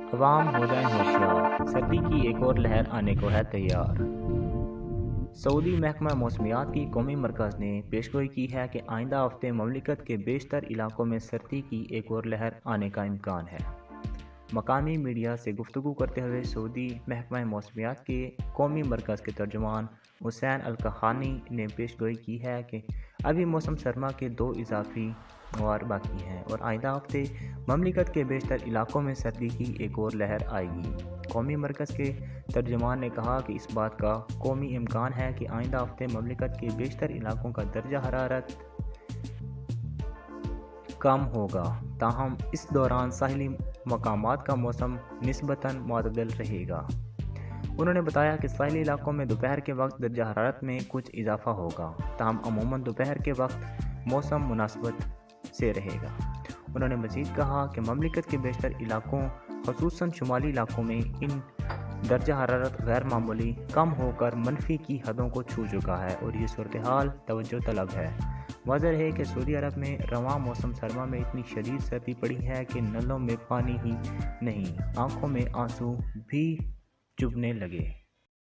عوام ہو جائیں ہوشیار، سردی کی ایک اور لہر آنے کو ہے تیار۔ سعودی محکمہ موسمیات کی قومی مرکز نے پیشگوئی کی ہے کہ آئندہ ہفتے مملکت کے بیشتر علاقوں میں سردی کی ایک اور لہر آنے کا امکان ہے۔ مقامی میڈیا سے گفتگو کرتے ہوئے سعودی محکمہ موسمیات کے قومی مرکز کے ترجمان حسین الکحانی نے پیشگوئی کی ہے کہ ابھی موسم سرما کے 2 اضافی ادوار باقی ہیں اور آئندہ ہفتے مملکت کے بیشتر علاقوں میں سردی کی ایک اور لہر آئے گی۔ قومی مرکز کے ترجمان نے کہا کہ اس بات کا قومی امکان ہے کہ آئندہ ہفتے مملکت کے بیشتر علاقوں کا درجہ حرارت کم ہوگا، تاہم اس دوران ساحلی مقامات کا موسم نسبتاً معتدل رہے گا۔ انہوں نے بتایا کہ ساحلی علاقوں میں دوپہر کے وقت درجہ حرارت میں کچھ اضافہ ہوگا، تاہم عموماً دوپہر کے وقت موسم مناسبت سے رہے گا۔ انہوں نے مزید کہا کہ مملکت کے بیشتر علاقوں خصوصاً شمالی علاقوں میں ان درجہ حرارت غیر معمولی کم ہو کر منفی کی حدوں کو چھو چکا ہے اور یہ صورتحال توجہ طلب ہے۔ واضح ہے کہ سعودی عرب میں رواں موسم سرما میں اتنی شدید سردی پڑی ہے کہ نلوں میں پانی ہی نہیں، آنکھوں میں آنسو بھی چبھنے لگے۔